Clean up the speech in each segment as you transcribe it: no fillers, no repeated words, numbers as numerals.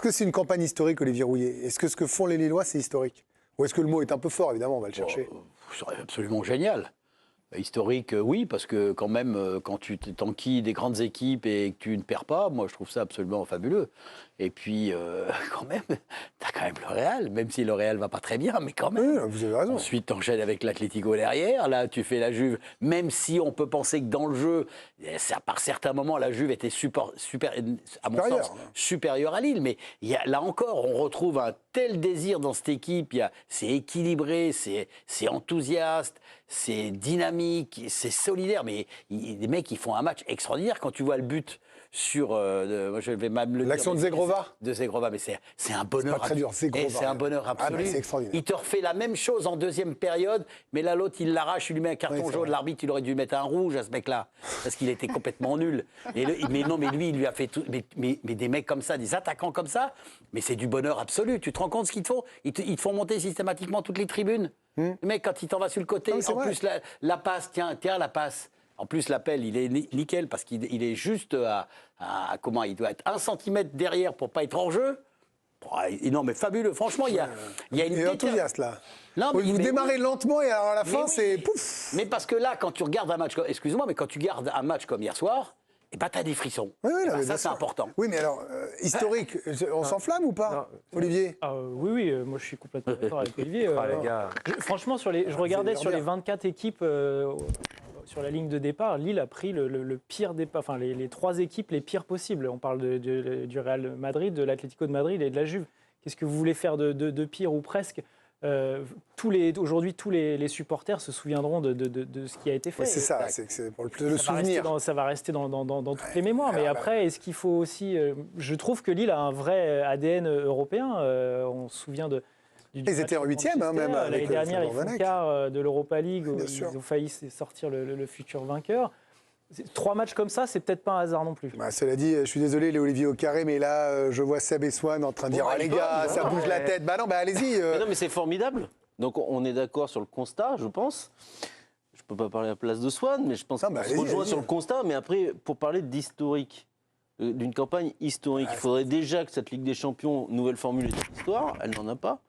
Est-ce que c'est une campagne historique, Olivier Rouillet? Est-ce que ce que font les Lillois, c'est historique? Ou est-ce que le mot est un peu fort, évidemment, on va le chercher? Ce serait absolument génial. Historique, oui, parce que quand même, quand tu t'enquilles des grandes équipes et que tu ne perds pas, moi je trouve ça absolument fabuleux. Et puis, quand même, t'as quand même le Real, même si le Real va pas très bien, mais quand même. Oui, vous avez raison. Ensuite, t'enchaînes avec l'Atlético derrière. Là, tu fais la Juve, même si on peut penser que dans le jeu, par certains moments, la Juve était à mon sens, supérieure à Lille. Mais là encore, on retrouve un tel désir dans cette équipe. C'est équilibré, c'est enthousiaste, c'est dynamique, c'est solidaire. Mais les mecs, ils font un match extraordinaire. Quand tu vois le but sur je vais même le l'action dire, de Zegrova. De Zegrova, mais c'est un bonheur. C'est pas très dur, Zegrova. C'est un bonheur absolu. C'est extraordinaire. Il te refait la même chose en deuxième période, mais là l'autre il l'arrache, il lui met un carton jaune. L'arbitre il aurait dû mettre un rouge à ce mec-là parce qu'il était complètement nul. Mais lui il lui a fait tout. Mais des mecs comme ça, des attaquants comme ça, mais c'est du bonheur absolu. Tu te rends compte ce qu'ils te font? Ils te font monter systématiquement toutes les tribunes. Le mec quand il t'en va sur le côté, en plus la passe, tiens la passe. En plus, l'appel, il est nickel parce qu'il est juste comment il doit être 1 centimètre derrière pour pas être hors jeu. Non, mais fabuleux. Franchement, il y a une. Il est enthousiaste là. Non, mais, vous démarrez lentement et alors à la fin, c'est pouf. Mais parce que là, quand tu regardes un match, excuse-moi, mais quand tu regardes un match comme hier soir, eh ben, t'as des frissons. Oui, là, ça, c'est important. Oui, mais alors, historique, on s'enflamme ou pas, Olivier? Oui, moi je suis complètement d'accord avec Olivier. Les gars. Franchement, je regardais sur les 24 équipes sur la ligne de départ, Lille a pris le pire départ, enfin les 3 équipes les pires possibles. On parle du Real Madrid, de l'Atlético de Madrid et de la Juve. Qu'est-ce que vous voulez faire de pire ou presque? Aujourd'hui, tous les supporters se souviendront de ce qui a été fait. Ouais, c'est ça, c'est pour le souvenir. Ça va rester dans toutes les mémoires. Mais après, est-ce qu'il faut aussi... je trouve que Lille a un vrai ADN européen. On se souvient ils étaient en 8e, même. L'année dernière, ils font quart de l'Europa League, où ils ont failli sortir le futur vainqueur. 3 matchs comme ça, c'est peut-être pas un hasard non plus. Cela dit, je suis désolé, les Olivier au carré, mais là, je vois Seb et Swan en train de dire les gars, ça bouge la tête. Bah non, allez-y. Non, mais c'est formidable. Donc on est d'accord sur le constat, je pense. Je peux pas parler à la place de Swan, mais je pense qu'on se rejoint sur le constat. Mais après, pour parler d'historique, d'une campagne historique, il faudrait déjà que cette Ligue des Champions, nouvelle formule et cette histoire, elle n'en a pas.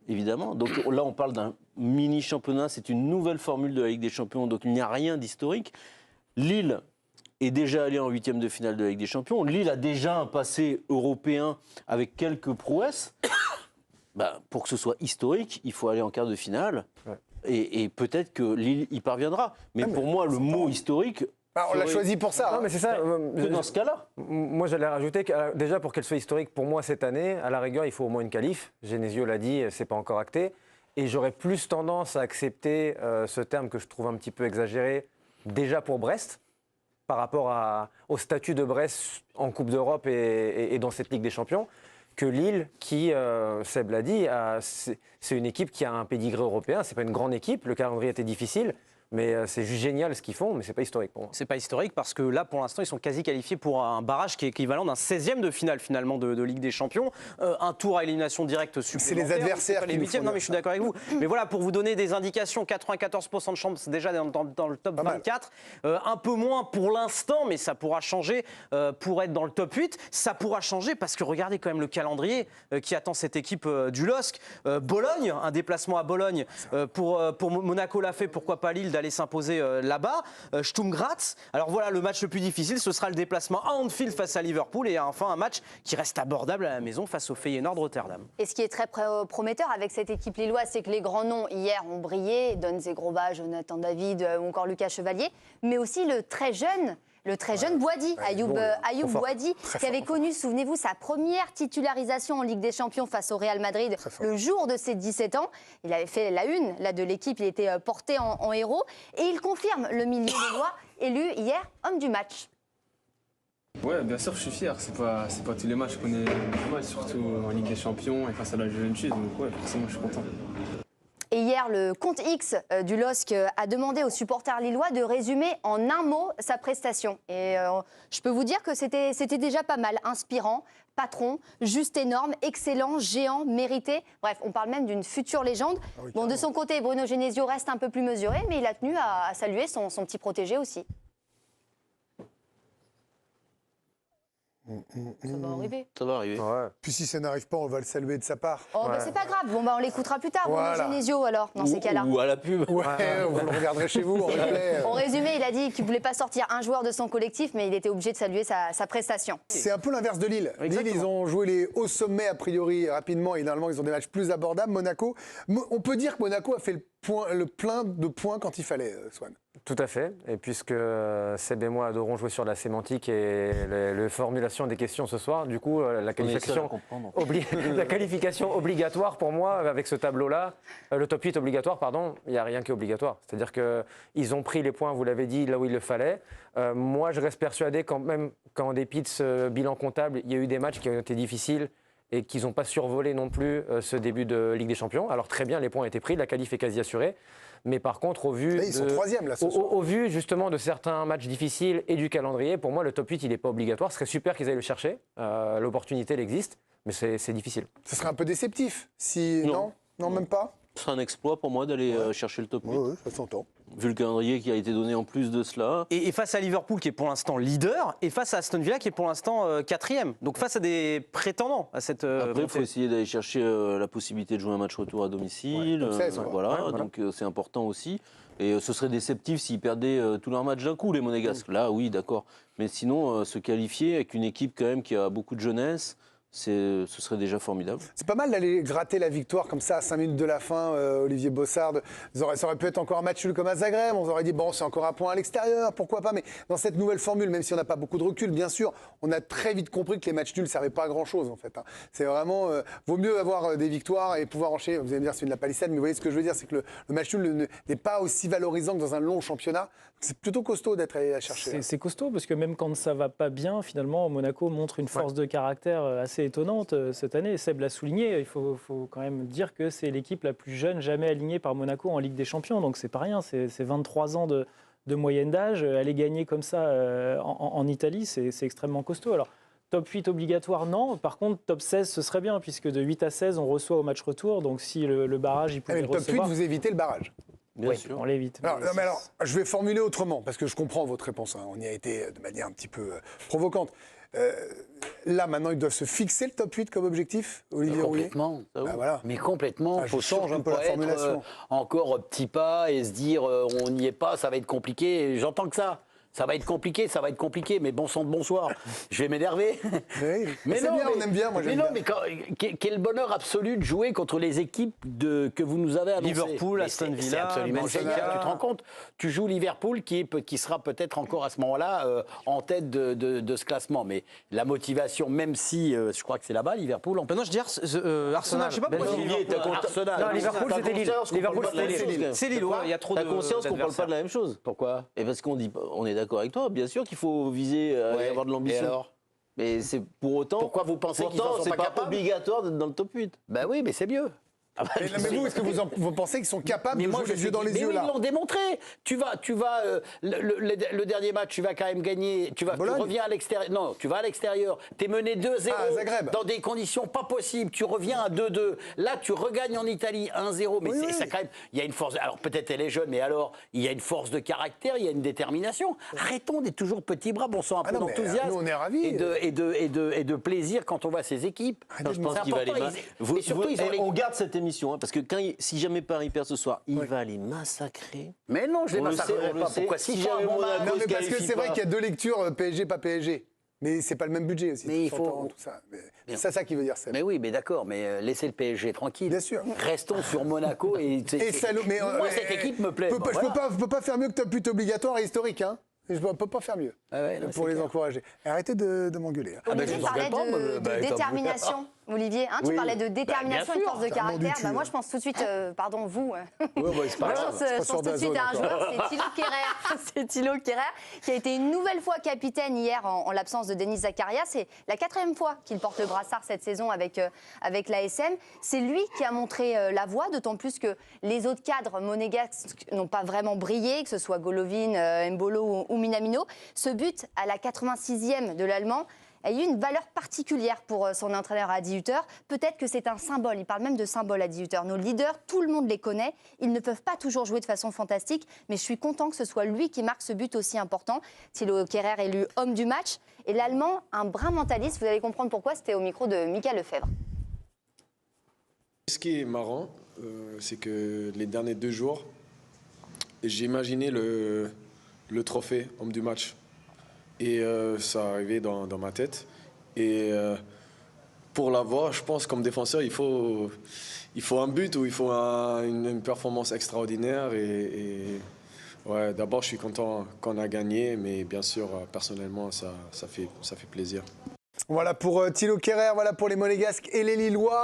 Évidemment. Donc là, on parle d'un mini-championnat. C'est une nouvelle formule de la Ligue des Champions. Donc il n'y a rien d'historique. Lille est déjà allé en 8e de finale de la Ligue des Champions. Lille a déjà un passé européen avec quelques prouesses. Pour que ce soit historique, il faut aller en quart de finale. Ouais. Et peut-être que Lille y parviendra. Mais pour moi, le mot historique... on l'a choisi pour ça. Non, mais c'est ça. Dans ce cas-là. Moi, j'allais rajouter que déjà, pour qu'elle soit historique, pour moi, cette année, à la rigueur, il faut au moins une qualif. Genesio l'a dit, c'est pas encore acté. Et j'aurais plus tendance à accepter ce terme que je trouve un petit peu exagéré, déjà pour Brest, par rapport au statut de Brest en Coupe d'Europe et dans cette Ligue des Champions, que Lille, qui, Seb l'a dit, c'est une équipe qui a un pédigré européen. C'est pas une grande équipe, le calendrier était difficile. Mais c'est juste génial ce qu'ils font, mais c'est pas historique pour moi. C'est pas historique parce que là, pour l'instant, ils sont quasi qualifiés pour un barrage qui est équivalent d'un 16e de finale finalement de Ligue des Champions. Un tour à élimination directe supplémentaire. C'est les adversaires pas les 8e. Non, mais je suis d'accord avec vous. Mais voilà, pour vous donner des indications, 94% de chances déjà dans le top 24. Un peu moins pour l'instant, mais ça pourra changer pour être dans le top 8. Ça pourra changer parce que regardez quand même le calendrier qui attend cette équipe du LOSC. Bologne, un déplacement à Bologne pour Monaco l'a fait, pourquoi pas Lille d'aller s'imposer là-bas. Sturm Graz. Alors voilà, le match le plus difficile, ce sera le déplacement à Anfield face à Liverpool et enfin un match qui reste abordable à la maison face au Feyenoord Rotterdam. Et ce qui est très prometteur avec cette équipe lilloise, c'est que les grands noms hier ont brillé, Don Zegrova, Jonathan David ou encore Lucas Chevalier, mais aussi le très jeune Boadi, Ayoub Boadi, qui avait connu, souvenez-vous, sa première titularisation en Ligue des Champions face au Real Madrid le jour de ses 17 ans. Il avait fait la une de l'équipe, il était porté en héros. Et il confirme le milieu lillois, élu hier homme du match. Ouais, bien sûr, je suis fier. C'est pas tous les matchs qu'on est mal, surtout en Ligue des Champions et face à la Juventus. Donc ouais, forcément, je suis content. Et hier, le compte X du LOSC a demandé aux supporters lillois de résumer en un mot sa prestation. Et je peux vous dire que c'était déjà pas mal. Inspirant, patron, juste énorme, excellent, géant, mérité. Bref, on parle même d'une future légende. Bon, de son côté, Bruno Genesio reste un peu plus mesuré, mais il a tenu à saluer son petit protégé aussi. Ça va arriver. Ça va arriver. Ouais. Puis si ça n'arrive pas, on va le saluer de sa part. Oh, bah, c'est pas grave. Bon, bah, on l'écoutera plus tard. Voilà. Bruno Genesio, alors, dans ces cas-là. Ou à la pub. Ouais, vous le regarderez chez vous en replay. En résumé, il a dit qu'il voulait pas sortir un joueur de son collectif, mais il était obligé de saluer sa prestation. C'est un peu l'inverse de Lille. Exactement. Lille, ils ont joué les hauts sommets a priori rapidement et normalement ils ont des matchs plus abordables. Monaco, on peut dire que Monaco a fait le plein de points quand il fallait, Swan. Tout à fait. Et puisque Seb et moi adorons jouer sur la sémantique et la formulation des questions ce soir, du coup, la qualification, la qualification obligatoire pour moi, avec ce tableau-là, le top 8 obligatoire, pardon, il n'y a rien qui est obligatoire. C'est-à-dire qu'ils ont pris les points, vous l'avez dit, là où il le fallait. Moi, je reste persuadé quand même qu'en dépit de ce bilan comptable, il y a eu des matchs qui ont été difficiles et qu'ils n'ont pas survolé non plus ce début de Ligue des Champions. Alors très bien, les points ont été pris, la qualif est quasi assurée. Mais par contre, au vu, Là, ils sont troisième, là, ce soir. au vu justement de certains matchs difficiles et du calendrier, pour moi, le top 8, il n'est pas obligatoire. Ce serait super qu'ils aillent le chercher. L'opportunité, elle existe, mais c'est difficile. Ce serait un peu déceptif si... Non, même pas. Ce sera un exploit pour moi d'aller chercher le top 8. Oui, ça s'entend. Vu le calendrier qui a été donné en plus de cela. Et face à Liverpool qui est pour l'instant leader, et face à Aston Villa qui est pour l'instant quatrième. Donc face à des prétendants à cette Après, il faut montée. essayer d'aller chercher la possibilité de jouer un match retour à domicile. Ouais, top 16, ouais. Voilà, donc c'est important aussi. Et ce serait déceptif s'ils perdaient tous leurs matchs d'un coup, les Monégasques. Là, oui, d'accord. Mais sinon, se qualifier avec une équipe quand même qui a beaucoup de jeunesse, ce serait déjà formidable. C'est pas mal d'aller gratter la victoire comme ça à 5 minutes de la fin, Olivier Bossard. Ça aurait pu être encore un match nul comme à Zagreb. On aurait dit, bon, c'est encore un point à l'extérieur, pourquoi pas. Mais dans cette nouvelle formule, même si on n'a pas beaucoup de recul, bien sûr, on a très vite compris que les matchs nuls ne servaient pas à grand-chose, en fait. C'est vraiment... vaut mieux avoir des victoires et pouvoir enchaîner. Vous allez me dire, c'est une la palissade, mais vous voyez ce que je veux dire, c'est que le match nul n'est pas aussi valorisant que dans un long championnat. C'est plutôt costaud d'être allé la chercher. C'est costaud parce que même quand ça va pas bien, finalement, Monaco montre une force de caractère assez étonnante cette année. Seb l'a souligné, il faut quand même dire que c'est l'équipe la plus jeune jamais alignée par Monaco en Ligue des Champions. Donc c'est pas rien, c'est 23 ans de moyenne d'âge. Aller gagner comme ça en Italie, c'est extrêmement costaud. Alors, top 8 obligatoire, non. Par contre, top 16, ce serait bien, puisque de 8 à 16, on reçoit au match retour. Donc si le barrage, il pouvait Le top 8, recevoir... vous évitez le barrage. Bien Oui, sûr. on l'évite. Alors, non, mais alors, je vais formuler autrement, parce que je comprends votre réponse. On y a été de manière un petit peu provocante. Là, maintenant, ils doivent se fixer le top 8 comme objectif, Olivier Rouillet. Complètement. Voilà. Mais complètement. Ah, je Faut change un surtout peu la pas être, formulation. encore petit pas et se dire on n'y est pas, ça va être compliqué. J'entends que ça. Ça va être compliqué, mais bon sang de bonsoir. Je vais m'énerver. Oui, mais c'est bien, on aime bien, moi j'aime bien. Mais quel bonheur absolu de jouer contre les équipes que vous nous avez annoncées. Liverpool, Mais Aston c'est Villa, absolument Benfica. génial. Tu te rends compte? Tu joues Liverpool qui sera peut-être encore à ce moment-là en tête de ce classement. Mais la motivation, même si je crois que c'est là-bas, Liverpool. Non, je dis Arsenal, je sais pas pourquoi. Olivier, t'as Arsenal. Non, Liverpool, c'était Lille. Liverpool, c'était Lille. C'est Lille, ouais, il y a trop de. T'as conscience qu'on parle pas de la même chose? Pourquoi? Et parce qu'on dit, on est d'accord avec toi, bien sûr qu'il faut viser à Ouais. avoir de l'ambition. Et alors? Mais c'est pour autant. Pourquoi vous pensez qu'ils en sont c'est pas pas capables? obligatoire d'être dans le top 8. Ben oui, mais c'est mieux. Mais vous, est-ce que vous pensez qu'ils sont capables de jouer les yeux dans les yeux, oui, là? ils l'ont démontré. Tu vas le dernier match, tu vas quand même gagner. Tu reviens à l'extérieur. Non, tu vas à l'extérieur. T'es mené 2-0 Zagreb. dans des conditions pas possibles. Tu reviens à 2-2. Là, tu regagnes en Italie 1-0. Mais ça quand même. Il y a une force. Alors peut-être elle est jeune, mais alors il y a une force de caractère, il y a une détermination. Arrêtons d'être toujours petits bras. On sent un peu d'enthousiasme. Nous, on est ravis. Et de plaisir quand on voit ces équipes. Je pense qu'il va aller. Et surtout, ils ont les... On garde cette émission, hein, parce que si jamais Paris perd ce soir, il va les massacrer. Mais non, je les On le massacrerai sait, on pas. le sait. Pourquoi Si si jamais Monaco Non, mais se parce que qualifie c'est vrai pas. qu'il y a deux lectures, PSG, pas PSG. Mais c'est pas le même budget aussi. Mais il tout faut- s'entend, tout ça. Mais c'est ça qui veut dire, Seb. Mais oui, mais d'accord, mais laissez le PSG tranquille. Bien sûr. Restons sur Monaco et. Et salaud, mais moi, cette équipe me plaît. Je Bon, voilà. peux pas faire mieux que top 8 obligatoire et historique, hein. Je peux pas faire mieux Ah ouais, non, pour c'est les clair. encourager. Et arrêtez de m'engueuler. Hein. Olivier parlait de détermination. Olivier, tu Oui. parlais de détermination et de sûr. force de C'est un nom du caractère. cul, moi, hein. je pense tout de suite, pardon, vous. Ouais, c'est pas Moi, grave, je c'est pas pense sur tout de suite à un Dazone, joueur, c'est Thilo Kehrer. C'est Thilo Kehrer qui a été une nouvelle fois capitaine hier en l'absence de Denis Zakaria. C'est la 4e fois qu'il porte le brassard cette saison avec l'ASM. C'est lui qui a montré la voie, d'autant plus que les autres cadres monégasques n'ont pas vraiment brillé, que ce soit Golovin, Mbolo ou Minamino. Ce but à la 86e de l'Allemand, a eu une valeur particulière pour son entraîneur Adi Hütter. Peut-être que c'est un symbole, il parle même de symbole Adi Hütter. Nos leaders, tout le monde les connaît, ils ne peuvent pas toujours jouer de façon fantastique, mais je suis content que ce soit lui qui marque ce but aussi important. Thilo Kehrer élu homme du match, et l'Allemand, un brin mentaliste, vous allez comprendre pourquoi, c'était au micro de Mickaël Lefebvre. Ce qui est marrant, c'est que les derniers 2 jours, j'ai imaginé le trophée homme du match. Et ça arrivait dans ma tête. Et pour l'avoir, je pense comme défenseur, il faut un but ou il faut une performance extraordinaire. Et ouais, d'abord, je suis content qu'on a gagné, mais bien sûr, personnellement, ça fait plaisir. Voilà pour Thilo Kehrer, voilà pour les Monégasques et les Lillois.